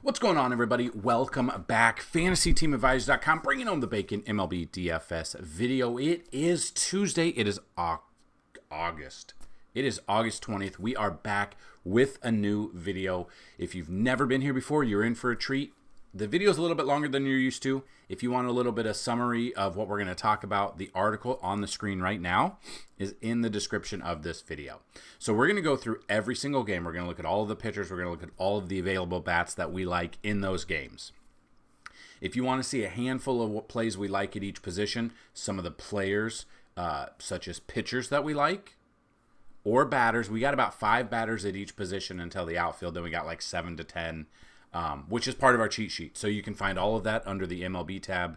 What's going on, everybody? Welcome back. FantasyTeamAdvisors.com, bringing home the bacon MLB DFS video. It is Tuesday. It is August. It is August 20th. We are back with a new video. If you've never been here before, you're in for a treat. The video is a little bit longer than you're used to. If you want a little bit of summary of what we're going to talk about, the article on the screen right now is in the description of this video. So we're going to go through every single game. We're going to look at all of the pitchers. We're going to look at all of the available bats that we like in those games. If you want to see a handful of what plays we like at each position, some of the players, such as pitchers that we like, or batters, we got about 5 batters at each position until the outfield. Then we got like 7 to 10. Which is part of our cheat sheet. So you can find all of that under the MLB tab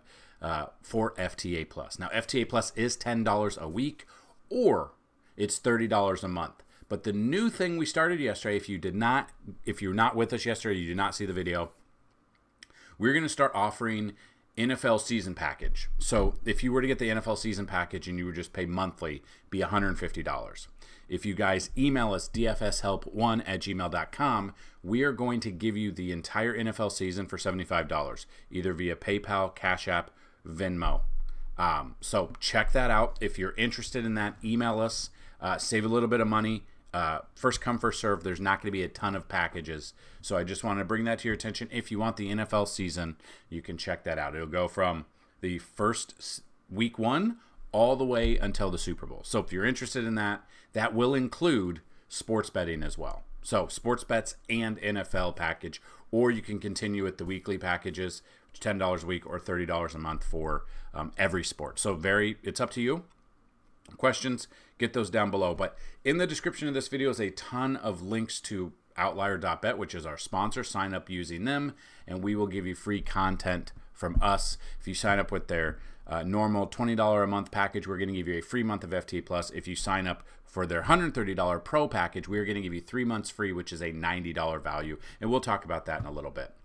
for FTA Plus. Now, FTA Plus is $10 a week, or it's $30 a month. But the new thing we started yesterday, if you're not with us yesterday, you did not see the video, we're going to start offering NFL season package. So if you were to get the NFL season package and you would just pay monthly, it'd be $150. If you guys email us dfshelp1@gmail.com, we are going to give you the entire NFL season for $75, either via PayPal, CashApp, Venmo. So check that out. If you're interested in that, email us. Save a little bit of money. First come, first serve. There's not going to be a ton of packages. So I just want to bring that to your attention. If you want the NFL season, you can check that out. It'll go from the first week 1 all the way until the Super Bowl. So if you're interested in that, that will include sports betting as well. So sports bets and NFL package, or you can continue with the weekly packages, $10 a week or $30 a month for every sport. So it's up to you. Questions, get those down below. But in the description of this video is a ton of links to Outlier.bet, which is our sponsor. Sign up using them, and we will give you free content from us. If you sign up with their normal $20 a month package, we're going to give you a free month of FT Plus. If you sign up for their $130 Pro package, we're going to give you 3 months free, which is a $90 value. And we'll talk about that in a little bit.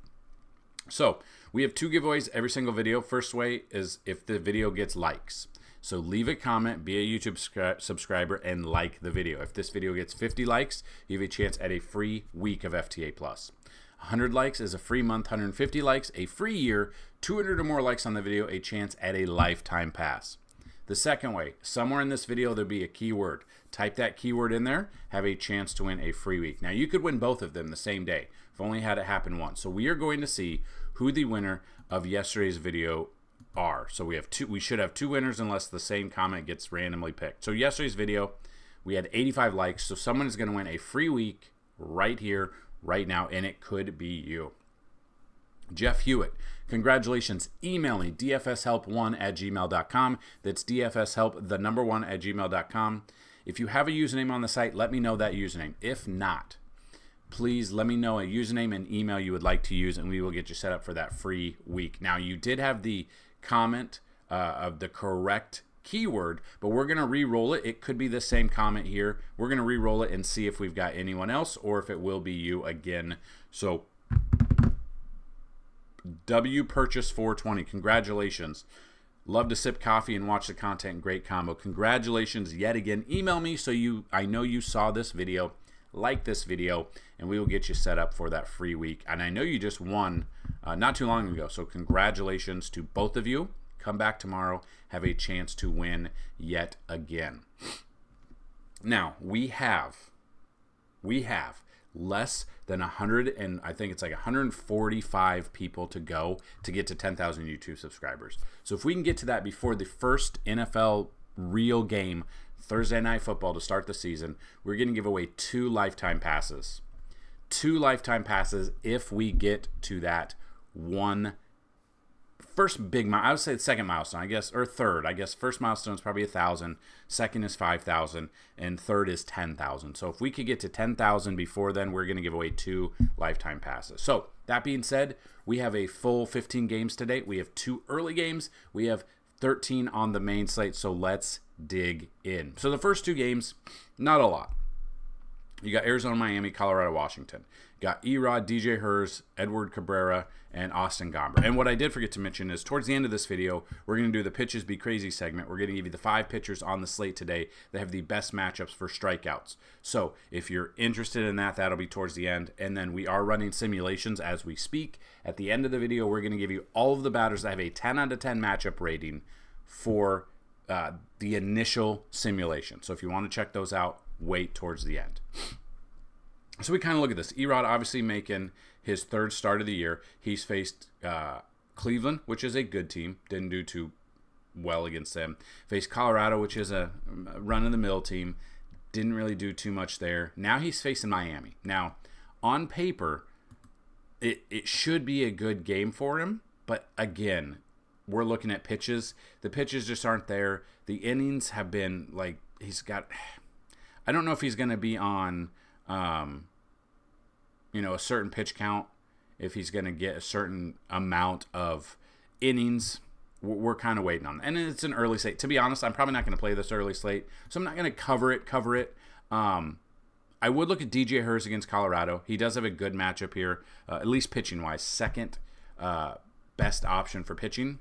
So we have 2 giveaways every single video. First way is if the video gets likes. So leave a comment, be a YouTube subscriber, and like the video. If this video gets 50 likes, you have a chance at a free week of FTA Plus. 100 likes is a free month, 150 likes, a free year, 200 or more likes on the video, a chance at a lifetime pass. The second way, somewhere in this video there'll be a keyword. Type that keyword in there, have a chance to win a free week. Now you could win both of them the same day. I've only had it happen once. So we are going to see who the winner of yesterday's video are. So we should have 2 winners unless the same comment gets randomly picked. So yesterday's video, we had 85 likes. So someone is going to win a free week right here, right now, and it could be you. Jeff Hewitt, congratulations. Email me, dfshelp1@gmail.com. That's dfshelp, the number 1@gmail.com. If you have a username on the site, let me know that username. If not, please let me know a username and email you would like to use, and we will get you set up for that free week. Now, you did have the comment of the correct keyword, but we're going to re-roll it. It could be the same comment here. We're going to re-roll it and see if we've got anyone else or if it will be you again. So W Purchase 420, congratulations. Love to sip coffee and watch the content. Great combo. Congratulations yet again. Email me so I know you saw this video, like this video, and we will get you set up for that free week. And I know you just won not too long ago, so congratulations to both of you. Come back tomorrow, have a chance to win yet again. Now, we have less than 100, and I think it's like 145 people to go to get to 10,000 YouTube subscribers. So if we can get to that before the first NFL real game, Thursday Night Football, to start the season, we're going to give away 2 lifetime passes. 2 lifetime passes if we get to that first big milestone. I would say the second milestone, I guess, or third. I guess first milestone is probably 1,000, second is 5,000, and third is 10,000. So if we could get to 10,000 before then, we're going to give away 2 lifetime passes. So that being said, we have a full 15 games today. We have 2 early games. We have 13 on the main slate. So let's dig in. So the first 2 games, not a lot. You got Arizona, Miami, Colorado, Washington. You got Erod, DJ Hers, Edward Cabrera, and Austin Gomber. And what I did forget to mention is towards the end of this video, we're going to do the Pitches Be Crazy segment. We're going to give you the 5 pitchers on the slate today that have the best matchups for strikeouts. So if you're interested in that, that'll be towards the end. And then we are running simulations as we speak. At the end of the video, we're going to give you all of the batters that have a 10 out of 10 matchup rating for the initial simulation. So if you want to check those out, wait towards the end. So we kind of look at this. Erod obviously making his 3rd start of the year. He's faced Cleveland, which is a good team. Didn't do too well against them. Faced Colorado, which is a run-of-the-mill team. Didn't really do too much there. Now he's facing Miami. Now, on paper, it should be a good game for him. But again, we're looking at pitches. The pitches just aren't there. The innings have been like he's got. I don't know if he's going to be on, a certain pitch count. If he's going to get a certain amount of innings, we're kind of waiting on that. And it's an early slate. To be honest, I'm probably not going to play this early slate, so I'm not going to cover it. I would look at DJ Hers against Colorado. He does have a good matchup here, at least pitching-wise. Second best option for pitching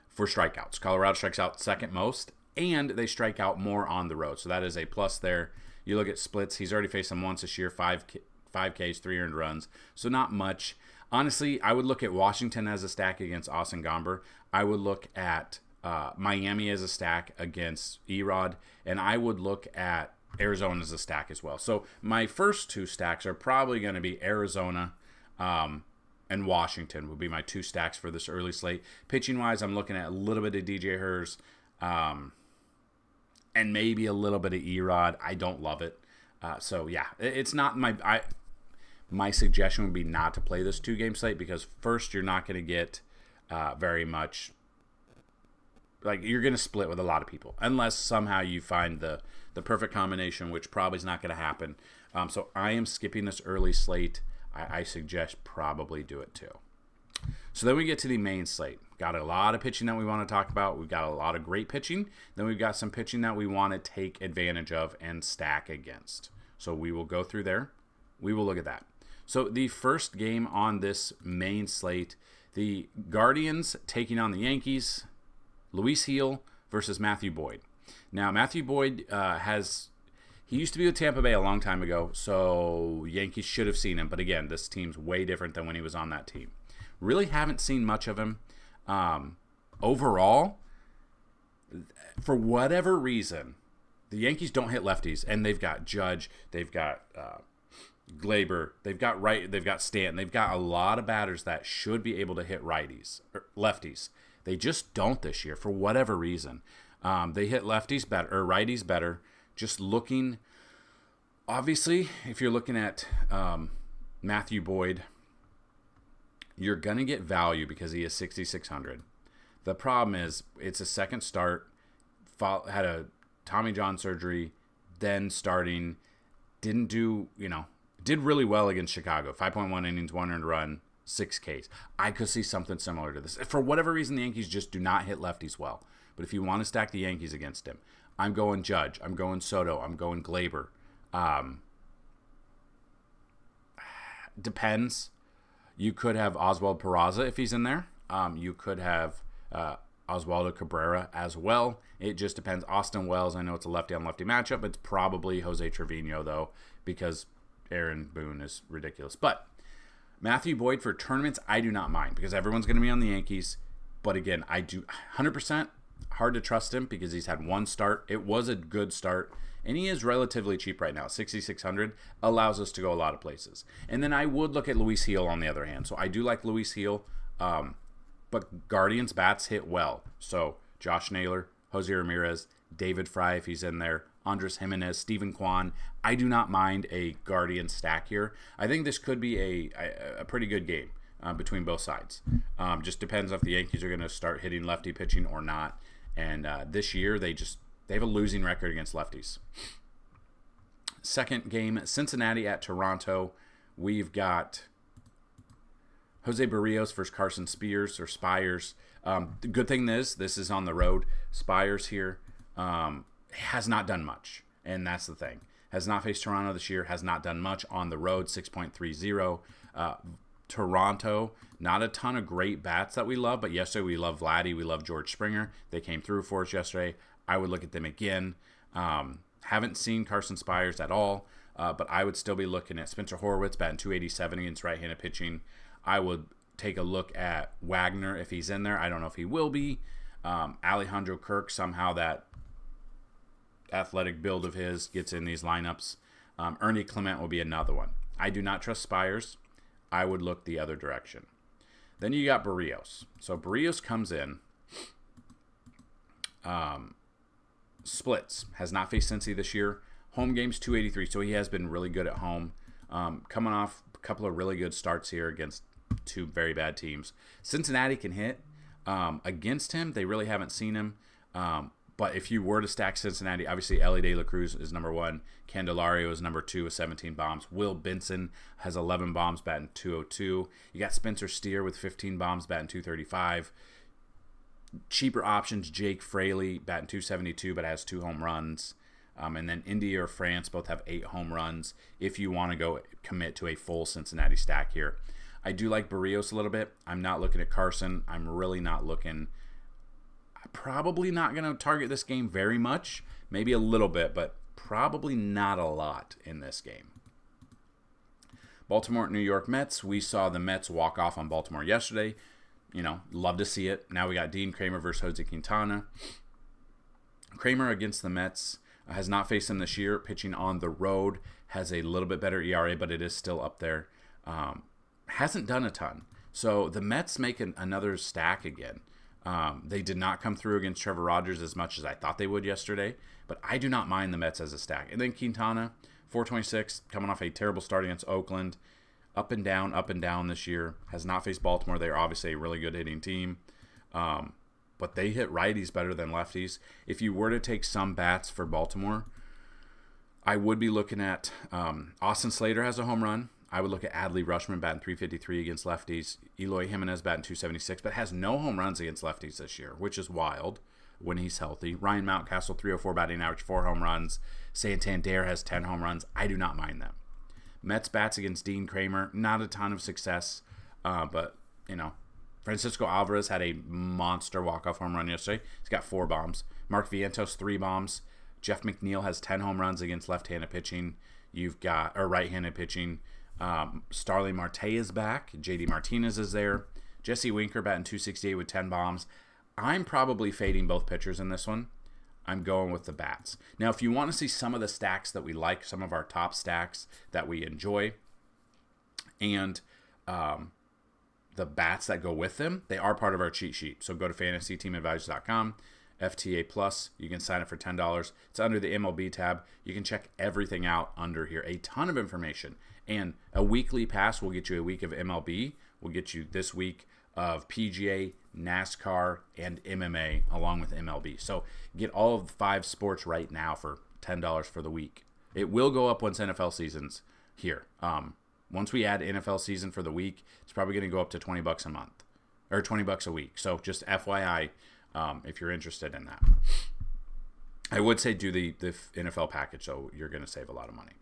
for strikeouts. Colorado strikes out second most, and they strike out more on the road. So that is a plus there. You look at splits. He's already faced them once this year, 5 Ks, 3 earned runs. So not much. Honestly, I would look at Washington as a stack against Austin Gomber. I would look at Miami as a stack against Erod. And I would look at Arizona as a stack as well. So my first 2 stacks are probably going to be Arizona and Washington would be my 2 stacks for this early slate. Pitching-wise, I'm looking at a little bit of DJ Hers and maybe a little bit of Erod. I don't love it. So, yeah, it's not my suggestion would be not to play this 2-game slate because, first, you're not going to get very much. Like, you're going to split with a lot of people unless somehow you find the perfect combination, which probably is not going to happen. So I am skipping this early slate. I suggest probably do it too. So then we get to the main slate. Got a lot of pitching that we want to talk about. We've got a lot of great pitching. Then we've got some pitching that we want to take advantage of and stack against. So we will go through there. We will look at that. So the first game on this main slate, the Guardians taking on the Yankees. Luis Gil versus Matthew Boyd. Now, Matthew Boyd he used to be with Tampa Bay a long time ago, so Yankees should have seen him. But again, this team's way different than when he was on that team. Really haven't seen much of him. Overall, for whatever reason, the Yankees don't hit lefties, and they've got Judge, they've got Glaber, they've got Stanton, they've got a lot of batters that should be able to hit lefties. They just don't this year for whatever reason. They hit lefties better or righties better. Just looking, obviously, if you're looking at Matthew Boyd, you're going to get value because he is 6,600. The problem is it's a second start, had a Tommy John surgery, then starting, did really well against Chicago. 5.1 innings, 1 earned run, 6 Ks. I could see something similar to this. For whatever reason, the Yankees just do not hit lefties well. But if you want to stack the Yankees against him, I'm going Judge. I'm going Soto. I'm going Glaber. Depends. You could have Oswald Peraza if he's in there. You could have Oswaldo Cabrera as well. It just depends. Austin Wells, I know it's a lefty-on-lefty matchup. It's probably Jose Trevino, though, because Aaron Boone is ridiculous. But Matthew Boyd for tournaments, I do not mind because everyone's going to be on the Yankees. But again, I do 100% hard to trust him because he's had one start. It was a good start, and he is relatively cheap right now. 6,600 allows us to go a lot of places. And then I would look at Luis Gil on the other hand. So I do like Luis Gil, but Guardians bats hit well. So Josh Naylor, Jose Ramirez, David Fry if he's in there, Andres Jimenez, Stephen Kwan. I do not mind a Guardian stack here. I think this could be a pretty good game between both sides. Just depends if the Yankees are going to start hitting lefty pitching or not. And this year they have a losing record against lefties. Second game, Cincinnati at Toronto. We've got Jose Barrios versus Carson Spires. The good thing is this is on the road. Spires here has not done much, and that's the thing. has not faced Toronto this year, has not done much on the road, 6.30. Toronto, not a ton of great bats that we love, but yesterday we love Vladdy, we love George Springer. They came through for us yesterday. I would look at them again. Haven't seen Carson Spires at all, but I would still be looking at Spencer Horwitz batting 287 against right-handed pitching. I would take a look at Wagner if he's in there. I don't know if he will be. Alejandro Kirk, somehow that athletic build of his gets in these lineups. Ernie Clement will be another one. I do not trust Spires. I would look the other direction. Then you got Barrios. So Barrios comes in, splits, has not faced Cincy this year. Home games 283, so he has been really good at home. Coming off a couple of really good starts here against two very bad teams. Cincinnati can hit. Against him, they really haven't seen him. But if you were to stack Cincinnati, obviously Ellie De La Cruz is number 1. Candelario is number 2 with 17 bombs. Will Benson has 11 bombs, batting 202. You got Spencer Steer with 15 bombs, batting 235. Cheaper options, Jake Fraley, batting 272, but has 2 home runs. And then India or France both have 8 home runs if you want to go commit to a full Cincinnati stack here. I do like Barrios a little bit. I'm not looking at Carson. I'm really not looking. Probably not going to target this game very much. Maybe a little bit, but probably not a lot in this game. Baltimore, New York Mets. We saw the Mets walk off on Baltimore yesterday. Love to see it. Now we got Dean Kramer versus Jose Quintana. Kramer against the Mets has not faced them this year. Pitching on the road, has a little bit better ERA, but it is still up there. Hasn't done a ton. So the Mets make another stack again. They did not come through against Trevor Rogers as much as I thought they would yesterday, but I do not mind the Mets as a stack. And then Quintana, 426, coming off a terrible start against Oakland. Up and down this year. Has not faced Baltimore. They're obviously a really good hitting team. But they hit righties better than lefties. If you were to take some bats for Baltimore, I would be looking at Austin Slater has a home run. I would look at Adley Rutschman batting 353 against lefties. Eloy Jimenez batting 276, but has no home runs against lefties this year, which is wild when he's healthy. Ryan Mountcastle, 304 batting average, 4 home runs. Santander has 10 home runs. I do not mind them. Mets bats against Dean Kramer, not a ton of success, but, Francisco Alvarez had a monster walk-off home run yesterday. He's got 4 bombs. Mark Vientos, 3 bombs. Jeff McNeil has 10 home runs against left-handed pitching. Right-handed pitching. Starling Marte is back. JD Martinez is there. Jesse Winker batting 268 with 10 bombs. I'm probably fading both pitchers in this one. I'm going with the bats. Now, if you want to see some of the stacks that we like, some of our top stacks that we enjoy, and the bats that go with them, they are part of our cheat sheet. So go to FantasyTeamAdvisors.com, FTA Plus. You can sign up for $10. It's under the MLB tab. You can check everything out under here. A ton of information. And a weekly pass will get you a week of MLB. We'll get you this week of PGA, NASCAR, and MMA along with MLB. So get all of the 5 sports right now for $10 for the week. It will go up once NFL season's here. Once we add NFL season for the week, it's probably going to go up to $20 a month or $20 a week. So just FYI, if you're interested in that. I would say do the NFL package, so you're going to save a lot of money.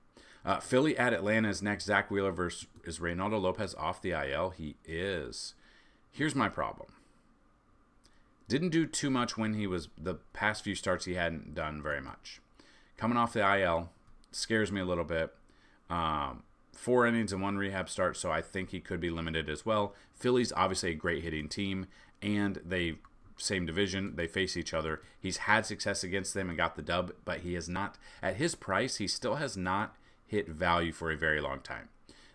Philly at Atlanta is next. Zach Wheeler versus is Reynaldo Lopez off the IL? He is. Here's my problem. Didn't do too much when he was the past few starts. He hadn't done very much. Coming off the IL scares me a little bit. 4 innings and 1 rehab start, so I think he could be limited as well. Philly's obviously a great hitting team, and they same division. They face each other. He's had success against them and got the dub, but he has not, at his price, he still has not hit value for a very long time.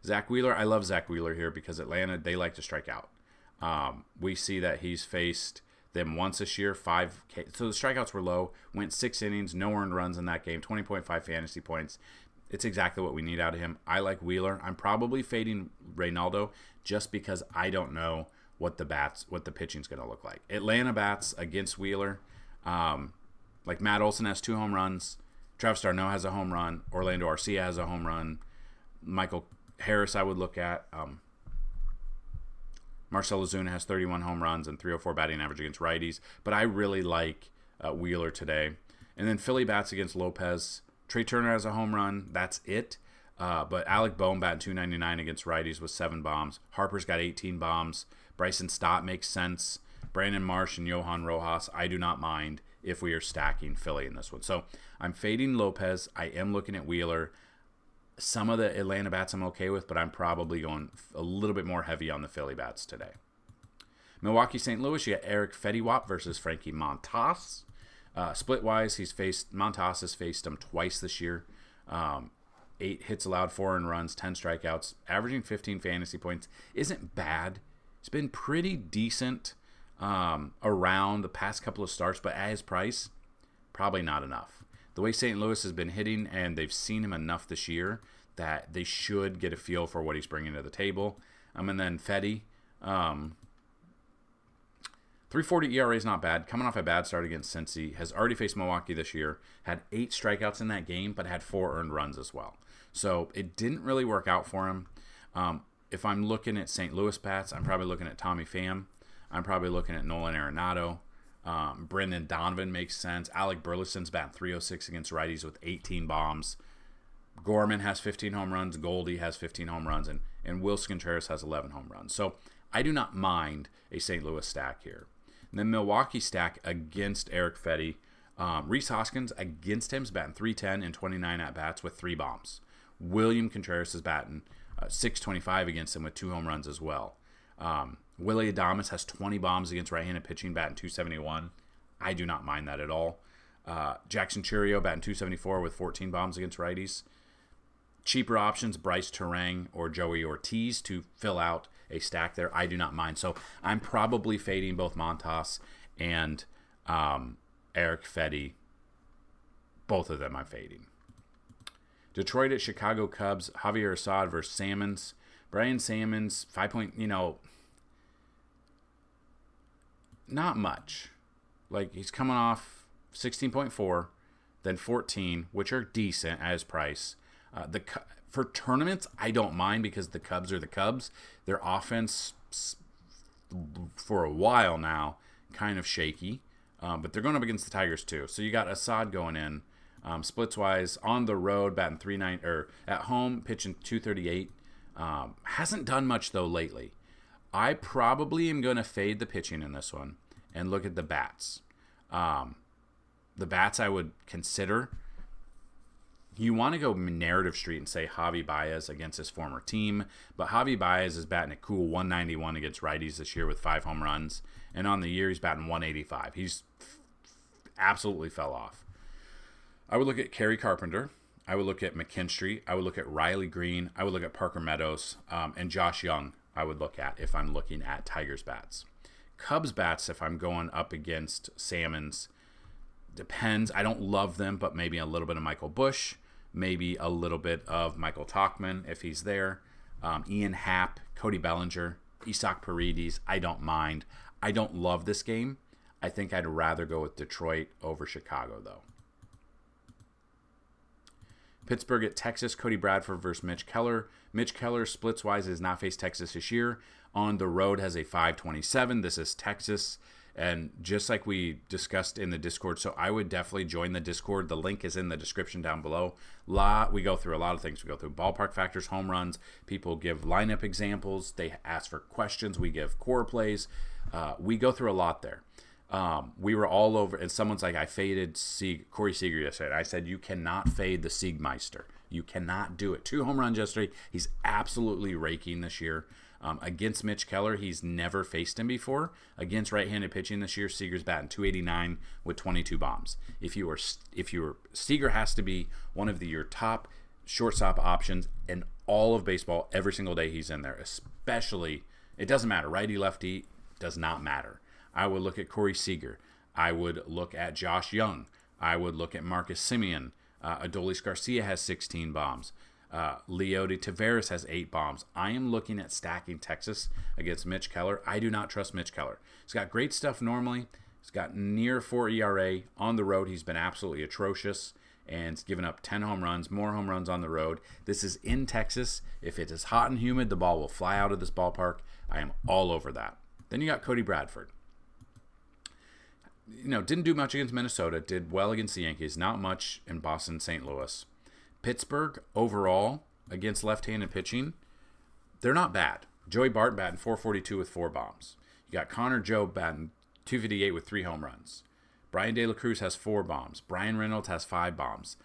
Zach Wheeler, I love Zach Wheeler here because Atlanta, they like to strike out. We see that he's faced them once this year, 5K. So the strikeouts were low, went 6 innings, no earned runs in that game, 20.5 fantasy points. It's exactly what we need out of him. I like Wheeler. I'm probably fading Reynaldo just because I don't know what the pitching's going to look like. Atlanta bats against Wheeler. Like Matt Olson has 2 home runs. Travis d'Arnaud has a home run. Orlando Arcia has a home run. Michael Harris I would look at. Marcell Ozuna has 31 home runs and 304 batting average against righties. But I really like Wheeler today. And then Philly bats against Lopez. Trey Turner has a home run. That's it. But Alec Boehm batting 299 against righties with 7 bombs. Harper's got 18 bombs. Bryson Stott makes sense. Brandon Marsh and Johan Rojas, I do not mind if we are stacking Philly in this one. So I'm fading Lopez. I am looking at Wheeler. Some of the Atlanta bats I'm okay with, but I'm probably going a little bit more heavy on the Philly bats today. Milwaukee St. Louis, you got Eric Fediwap versus Frankie Montas. Split-wise, Montas has faced him twice this year. 8 hits allowed, 4 earned runs, 10 strikeouts, averaging 15 fantasy points. Isn't bad. It's been pretty decent around the past couple of starts, but at his price, probably not enough. The way St. Louis has been hitting, and they've seen him enough this year that they should get a feel for what he's bringing to the table. And then Fetty, 3.40 ERA is not bad. Coming off a bad start against Cincy, has already faced Milwaukee this year, had 8 strikeouts in that game, but had 4 earned runs as well. So it didn't really work out for him. If I'm looking at St. Louis bats, I'm probably looking at Tommy Pham. I'm probably looking at Nolan Arenado. Brendan Donovan makes sense. Alec Burleson's batting 306 against righties with 18 bombs. Gorman has 15 home runs. Goldie has 15 home runs. And Wilson Contreras has 11 home runs. So I do not mind a St. Louis stack here. And then Milwaukee stack against Eric Fetty. Rhys Hoskins against him is batting 310 in 29 at-bats with 3 bombs. William Contreras is batting 625 against him with 2 home runs as well. Willie Adames has 20 bombs against right-handed pitching, batting 271. I do not mind that at all. Jackson Chourio batting 274 with 14 bombs against righties. Cheaper options, Bryce Terang or Joey Ortiz to fill out a stack there. I do not mind. So I'm probably fading both Montas and Eric Fetty. Both of them I'm fading. Detroit at Chicago Cubs, Javier Assad versus Salmons. Brian Salmons, 5 point, not much. Like, he's coming off 16.4, then 14, which are decent at his price. For tournaments, I don't mind because the Cubs are the Cubs. Their offense, for a while now, kind of shaky. But they're going up against the Tigers, too. So you got Assad going in. Splits-wise, on the road, batting 390, or at home, pitching 238. Hasn't done much, though, lately. I probably am going to fade the pitching in this one and look at the bats. The bats I would consider. You want to go narrative street and say Javi Baez against his former team, but Javi Baez is batting a cool 191 against righties this year with 5 home runs, and on the year he's batting 185. He's absolutely fell off. I would look at Kerry Carpenter. I would look at McKinstry. I would look at Riley Green. I would look at Parker Meadows, and Josh Young I would look at if I'm looking at Tigers bats. Cubs bats, if I'm going up against Salmons, depends. I don't love them, but maybe a little bit of Michael Busch, maybe a little bit of Michael Tauchman if he's there, Ian Happ, Cody Bellinger, Isaac Paredes. I don't mind. I don't love this game. I think I'd rather go with Detroit over Chicago, though. Pittsburgh at Texas, Cody Bradford versus Mitch Keller. Mitch Keller, splits-wise, has not faced Texas this year. On the road has a 527. This is Texas. And just like we discussed in the Discord, so I would definitely join the Discord. The link is in the description down below. We go through a lot of things. We go through ballpark factors, home runs. People give lineup examples. They ask for questions. We give core plays. We go through a lot there. We were all over, and someone's like, I faded Corey Seager yesterday. I said, you cannot fade the Siegmeister. You cannot do it. 2 home runs yesterday. He's absolutely raking this year. Against Mitch Keller, he's never faced him before. Against right-handed pitching this year, Seager's batting 289 with 22 bombs. If you were Seager has to be one of your top shortstop options in all of baseball every single day he's in there. Especially, it doesn't matter, righty, lefty, does not matter. I would look at Corey Seager. I would look at Josh Young. I would look at Marcus Semien. Adolis Garcia has 16 bombs. Leody Taveras has 8 bombs. I am looking at stacking Texas against Mitch Keller. I do not trust Mitch Keller. He's got great stuff normally. He's got near 4 ERA. On the road, he's been absolutely atrocious and he's given up 10 home runs, more home runs on the road. This is in Texas. If it is hot and humid, the ball will fly out of this ballpark. I am all over that. Then you got Cody Bradford. Didn't do much against Minnesota. Did well against the Yankees. Not much in Boston, St. Louis. Pittsburgh overall against left-handed pitching, they're not bad. Joey Bart batting 442 with 4 bombs. You got Connor Joe batting 258 with 3 home runs. Brian De La Cruz has 4 bombs. Brian Reynolds has 5 bombs.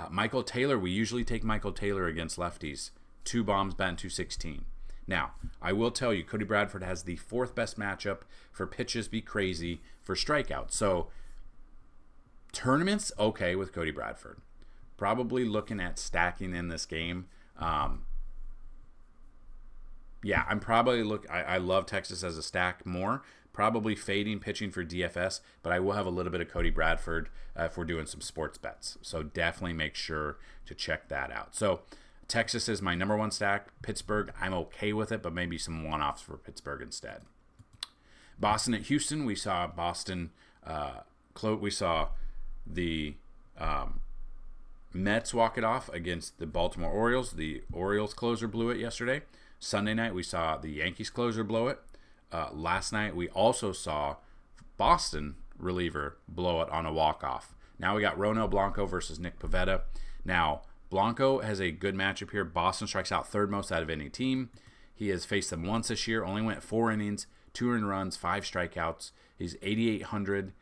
Michael Taylor, we usually take Michael Taylor against lefties. 2 bombs, batting 216. Now, I will tell you, Cody Bradford has the 4th best matchup for pitches be crazy for strikeouts. So, tournaments, okay with Cody Bradford. Probably looking at stacking in this game. Yeah, I'm probably I love Texas as a stack more. Probably fading pitching for DFS, but I will have a little bit of Cody Bradford if we're doing some sports bets. So definitely make sure to check that out. So Texas is my number 1 stack. Pittsburgh, I'm okay with it, but maybe some one-offs for Pittsburgh instead. Boston at Houston, we saw Boston. We saw the Mets walk it off against the Baltimore Orioles. The Orioles closer blew it yesterday. Sunday night, we saw the Yankees closer blow it. Last night, we also saw Boston reliever blow it on a walk-off. Now we got Ronel Blanco versus Nick Pivetta. Now, Blanco has a good matchup here. Boston strikes out 3rd most out of any team. He has faced them once this year. Only went 4 innings, 2 earned runs, 5 strikeouts. He's 8,800.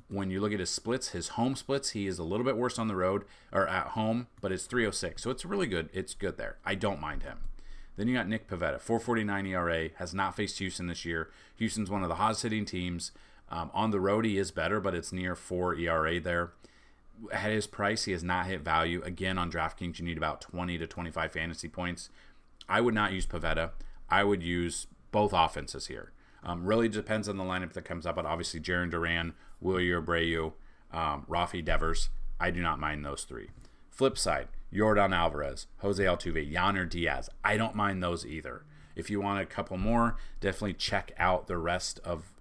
When you look at his splits, his home splits, he is a little bit worse on the road or at home, but it's 306. So it's really good. It's good there. I don't mind him. Then you got Nick Pivetta, 4.49 ERA, has not faced Houston this year. Houston's one of the hottest hitting teams. On the road, he is better, but it's near 4 ERA there. At his price, he has not hit value. Again, on DraftKings, you need about 20 to 25 fantasy points. I would not use Pivetta. I would use both offenses here. Really depends on the lineup that comes up, but obviously Jarren Duran, Wilyer Abreu, Rafi Devers. I do not mind those 3. Flip side, Yordan Alvarez, Jose Altuve, Yainer Diaz. I don't mind those either. If you want a couple more, definitely check out the rest of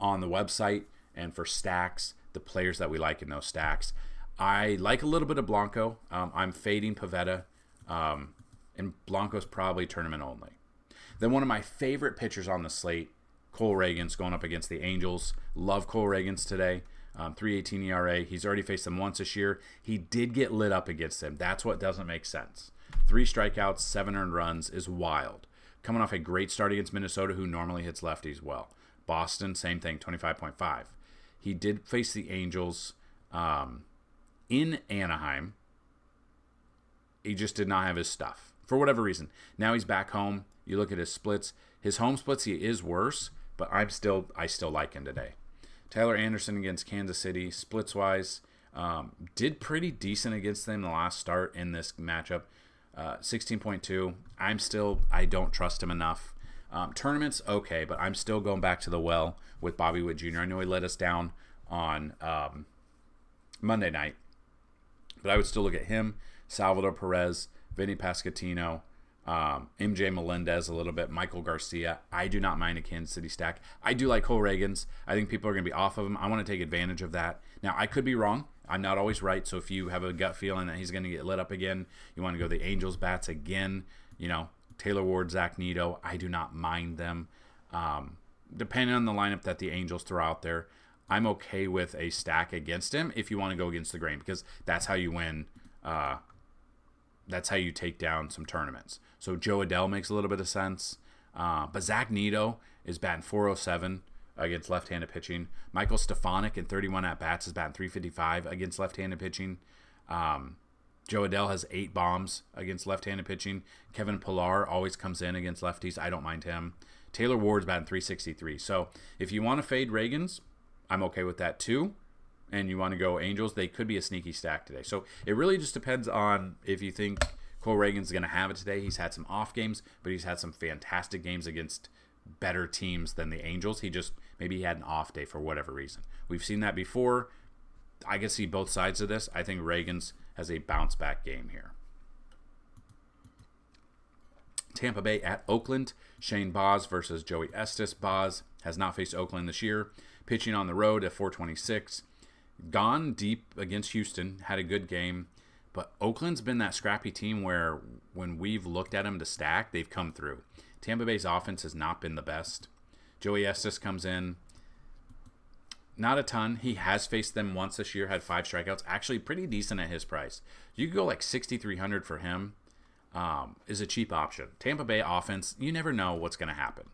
on the website. And for stacks, the players that we like in those stacks. I like a little bit of Blanco. I'm fading Pivetta. And Blanco's probably tournament only. Then one of my favorite pitchers on the slate, Cole Reagans, going up against the Angels. Love Cole Reagans today. 3.18 ERA. He's already faced them once this year. He did get lit up against them. That's what doesn't make sense. 3 strikeouts, 7 earned runs is wild. Coming off a great start against Minnesota, who normally hits lefties well. Boston, same thing, 25.5. He did face the Angels in Anaheim. He just did not have his stuff for whatever reason. Now he's back home. You look at his splits. His home splits, he is worse, but I still like him today. Tyler Anderson against Kansas City, splits-wise, did pretty decent against them the last start in this matchup. 16.2. I don't trust him enough. Tournaments, okay, but I'm still going back to the well with Bobby Witt Jr. I know he let us down on Monday night, but I would still look at him, Salvador Perez, Vinny Pasquantino, MJ Melendez a little bit, Michael Garcia. I do not mind a Kansas City stack. I do like Cole Reagans. I think people are going to be off of him. I want to take advantage of that. Now, I could be wrong. I'm not always right, so if you have a gut feeling that he's going to get lit up again, you want to go the Angels bats again, Taylor Ward, Zach Neto, I do not mind them. Depending on the lineup that the Angels throw out there, I'm okay with a stack against him if you want to go against the grain, because that's how you win. That's how you take down some tournaments. So Joe Adell makes a little bit of sense. But Zach Neto is batting 407 against left-handed pitching. Michael Stefanik in 31 at-bats is batting 355 against left-handed pitching. Joe Adell has 8 bombs against left-handed pitching. Kevin Pillar always comes in against lefties. I don't mind him. Taylor Ward's batting 363. So if you want to fade Reagans, I'm okay with that too. And you want to go Angels, they could be a sneaky stack today. So it really just depends on if you think Cole Reagans going to have it today. He's had some off games, but he's had some fantastic games against better teams than the Angels. Maybe he had an off day for whatever reason. We've seen that before. I can see both sides of this. I think Reagans has a bounce back game here. Tampa Bay at Oakland. Shane Baz versus Joey Estes. Baz has not faced Oakland this year. Pitching on the road at 426. Gone deep against Houston. Had a good game. But Oakland's been that scrappy team where when we've looked at them to stack, they've come through. Tampa Bay's offense has not been the best. Joey Estes comes in. Not a ton. He has faced them once this year, had 5 strikeouts. Actually, pretty decent at his price. You could go like 6,300 for him. Is a cheap option. Tampa Bay offense, you never know what's going to happen.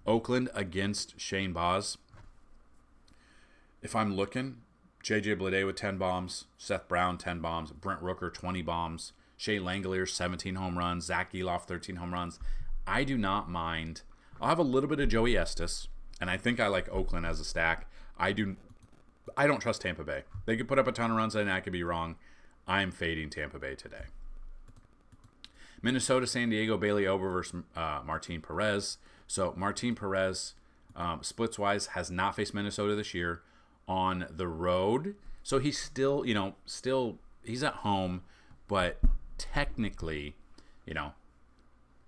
Oakland against Shane Baz. If I'm looking, J.J. Bleday with 10 bombs, Seth Brown 10 bombs, Brent Rooker 20 bombs, Shea Langeliers 17 home runs, Zach Eloff 13 home runs. I do not mind. I'll have a little bit of Joey Estes, and I think I like Oakland as a stack. I don't trust Tampa Bay. They could put up a ton of runs, and I could be wrong. I'm fading Tampa Bay today. Minnesota, San Diego, Bailey Ober versus Martin Perez. So Martin Perez, splits-wise, has not faced Minnesota this year on the road. So he's still, he's at home, but technically,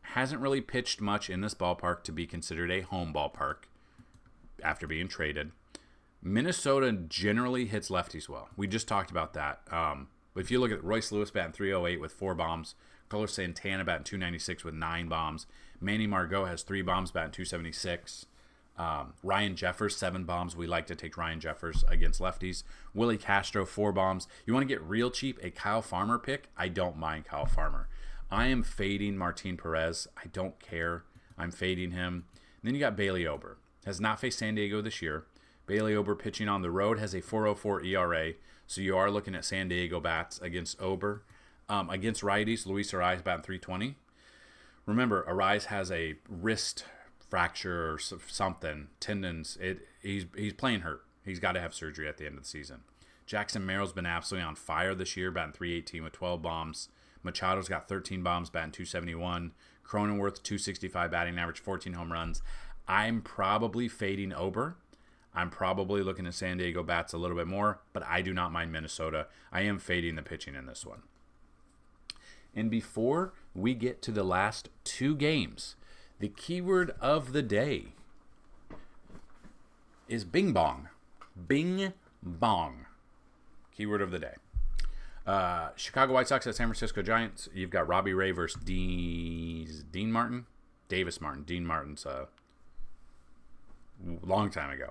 hasn't really pitched much in this ballpark to be considered a home ballpark after being traded. Minnesota generally hits lefties well. We just talked about that. But if you look at Royce Lewis batting 308 with 4 bombs, Carlos Santana batting 296 with 9 bombs, Manny Margot has 3 bombs batting 276. Ryan Jeffers, 7 bombs. We like to take Ryan Jeffers against lefties. Willie Castro, 4 bombs. You want to get real cheap, a Kyle Farmer pick? I don't mind Kyle Farmer. I am fading Martin Perez. I don't care. I'm fading him. And then you got Bailey Ober. Has not faced San Diego this year. Bailey Ober pitching on the road has a 4.04 ERA. So you are looking at San Diego bats against Ober. Against righties, Luis Ariz batting 320. Remember, Ariz has a wrist fracture or something, tendons. He's playing hurt. He's got to have surgery at the end of the season. Jackson Merrill's been absolutely on fire this year, batting 318 with 12 bombs. Machado's got 13 bombs, batting 271. Cronenworth, 265 batting average, 14 home runs. I'm probably fading Ober. I'm probably looking at San Diego bats a little bit more, but I do not mind Minnesota. I am fading the pitching in this one. And before we get to the last 2 games, the keyword of the day is bing bong. Bing bong. Keyword of the day. Chicago White Sox at San Francisco Giants. You've got Robbie Ray versus Dean Martin. Davis Martin. Dean Martin's a long time ago.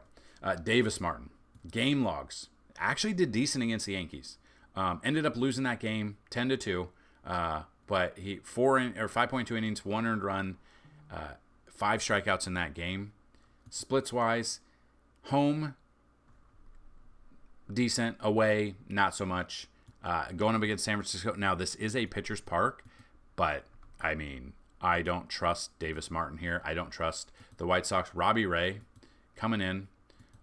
Davis Martin. Game logs. Actually did decent against the Yankees. Ended up losing that game 10-2. But he 5.2 innings, 1 earned run, 5 strikeouts in that game. Splits wise, home decent, away not so much. Going up against San Francisco. Now this is a pitcher's park, but I mean I don't trust Davis Martin here. I don't trust the White Sox. Robbie Ray coming in.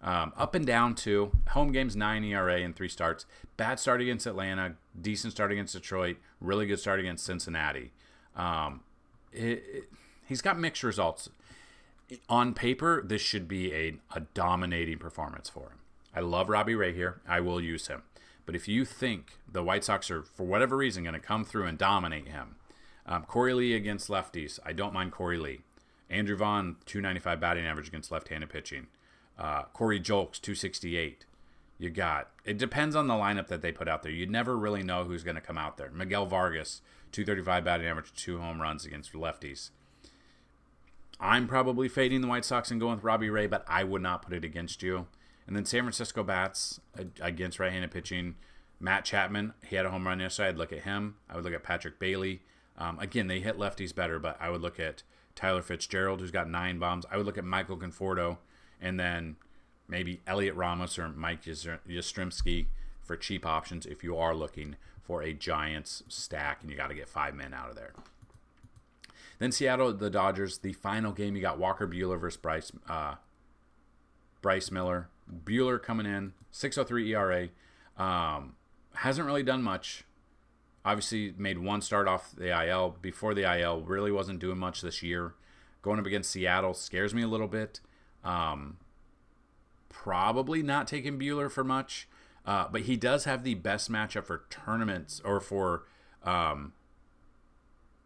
Up and down too. Home games 9 ERA in 3 starts. Bad start against Atlanta. Decent start against Detroit. Really good start against Cincinnati. He's got mixed results. On paper, this should be a dominating performance for him. I love Robbie Ray here. I will use him. But if you think the White Sox are, for whatever reason, going to come through and dominate him, Corey Lee against lefties. I don't mind Corey Lee. Andrew Vaughn, 295 batting average against left-handed pitching. Corey Julks, 268. It depends on the lineup that they put out there. You never really know who's going to come out there. Miguel Vargas, 235 batting average, 2 home runs against lefties. I'm probably fading the White Sox and going with Robbie Ray, but I would not put it against you. And then San Francisco bats against right-handed pitching. Matt Chapman, he had a home run yesterday. I'd look at him. I would look at Patrick Bailey. Again, they hit lefties better, but I would look at Tyler Fitzgerald, who's got 9 bombs. I would look at Michael Conforto, and then maybe Elliot Ramos or Mike Yastrzemski for cheap options if you are looking for a Giants stack and you got to get 5 men out of there. Then Seattle, the Dodgers, the final game, you got Walker Buehler versus Bryce Miller. Buehler coming in, 6.03 ERA. Hasn't really done much. Obviously made 1 start off the IL. Before the IL, really wasn't doing much this year. Going up against Seattle scares me a little bit. Probably not taking Buehler for much. But he does have the best matchup for tournaments or for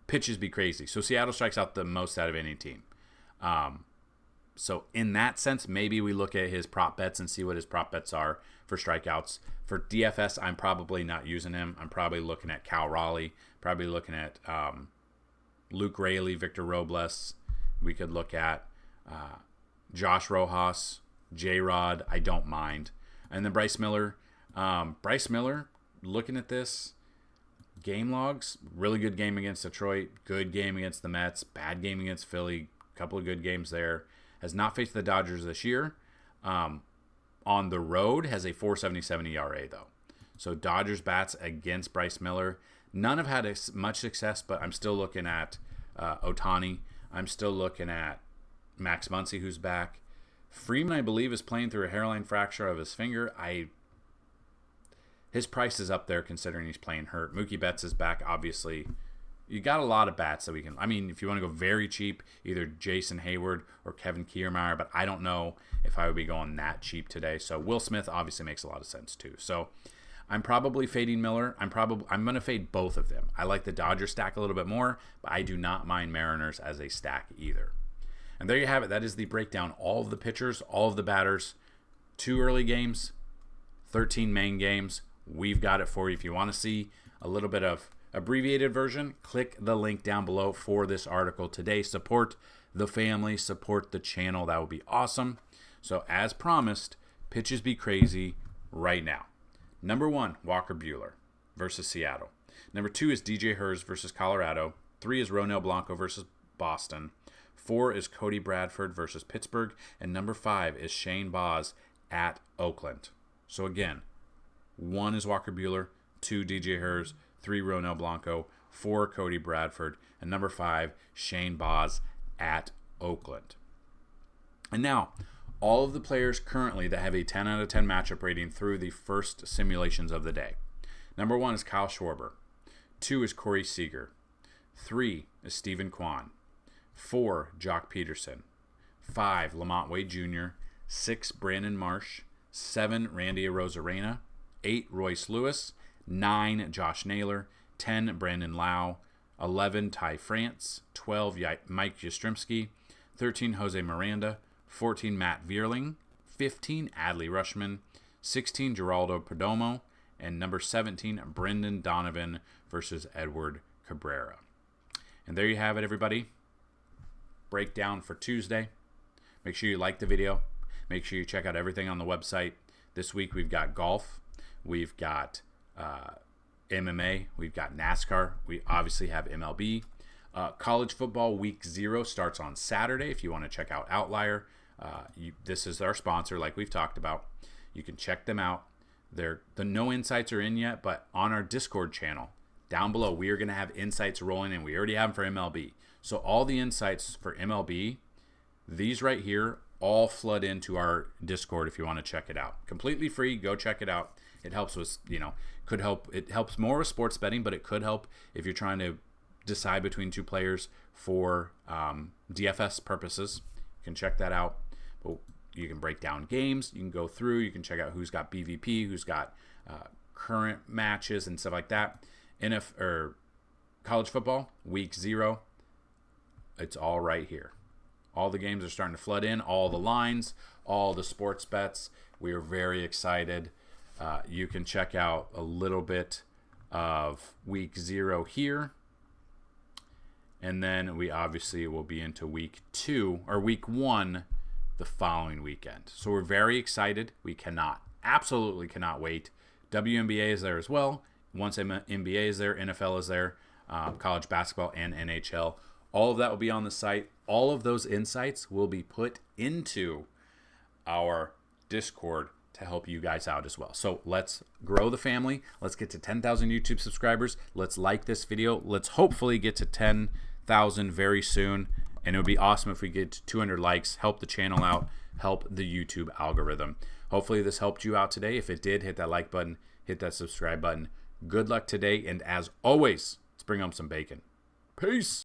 pitches be crazy. So Seattle strikes out the most out of any team. So in that sense, maybe we look at his prop bets and see what his prop bets are for strikeouts. For DFS, I'm probably not using him. I'm probably looking at Cal Raleigh, probably looking at Luke Raley, Victor Robles. We could look at Josh Rojas, J-Rod. I don't mind. And then Bryce Miller. Looking at this, game logs, really good game against Detroit, good game against the Mets, bad game against Philly, couple of good games there. Has not faced the Dodgers this year. On the road, has a 4.77 ERA, though. So Dodgers bats against Bryce Miller. None have had much success, but I'm still looking at Ohtani. I'm still looking at Max Muncy, who's back. Freeman, I believe, is playing through a hairline fracture of his finger. His price is up there considering he's playing hurt. Mookie Betts is back, obviously. You got a lot of bats that we can... I mean, if you want to go very cheap, either Jason Hayward or Kevin Kiermaier, but I don't know if I would be going that cheap today. So Will Smith obviously makes a lot of sense too. So I'm probably fading Miller. I'm going to fade both of them. I like the Dodgers stack a little bit more, but I do not mind Mariners as a stack either. And there you have it. That is the breakdown. All of the pitchers, all of the batters, 2 early games, 13 main games. We've got it for you. If you want to see a little bit of abbreviated version, click the link down below for this article today. Support the family, support the channel. That would be awesome. So as promised, pitches be crazy right now. Number 1, Walker Buehler versus Seattle. Number 2 is DJ Hurst versus Colorado. 3 is Ronel Blanco versus Boston. 4 is Cody Bradford versus Pittsburgh. And number 5 is Shane Baz at Oakland. So again, 1 is Walker Buehler, 2 DJ Hurst, 3 Ronel Blanco, 4 Cody Bradford, and number 5 Shane Baz at Oakland. And now, all of the players currently that have a 10 out of 10 matchup rating through the first simulations of the day. Number 1 is Kyle Schwarber. 2 is Corey Seager. 3 is Stephen Kwan. 4, Jock Peterson. 5, Lamont Wade Jr. 6, Brandon Marsh. 7, Randy Arozarena. 8, Royce Lewis. 9, Josh Naylor. 10, Brandon Lau. 11, Ty France. 12, Mike Yastrzemski. 13, Jose Miranda. 14, Matt Vierling. 15, Adley Rutschman. 16, Geraldo Perdomo. And number 17, Brendan Donovan versus Edward Cabrera. And there you have it, everybody. Breakdown for Tuesday. Make sure you like the video. Make sure you check out everything on the website. This week we've got golf. We've got MMA. We've got NASCAR. We obviously have MLB. College football week 0 starts on Saturday. If you want to check out Outlier, this is our sponsor, like we've talked about. You can check them out. The no insights are in yet, but on our Discord channel down below, we are going to have insights rolling, and we already have them for MLB. So all the insights for MLB, these right here, all flood into our Discord if you want to check it out. Completely free. Go check it out. It helps with, could help. It helps more with sports betting, but it could help if you're trying to decide between 2 players for DFS purposes. You can check that out. But you can break down games. You can go through. You can check out who's got BVP, who's got current matches and stuff like that. College football, week 0. It's all right here. All the games are starting to flood in. All the lines, all the sports bets. We are very excited. You can check out a little bit of week 0 here. And then we obviously will be into week 2 or week 1 the following weekend. So we're very excited. We absolutely cannot wait. WNBA is there as well. Once NBA is there, NFL is there, college basketball and NHL. All of that will be on the site. All of those insights will be put into our Discord to help you guys out as well. So let's grow the family. Let's get to 10,000 YouTube subscribers. Let's like this video. Let's hopefully get to 10,000 very soon. And it would be awesome if we get to 200 likes, help the channel out, help the YouTube algorithm. Hopefully this helped you out today. If it did, hit that like button, hit that subscribe button. Good luck today. And as always, let's bring home some bacon. Peace.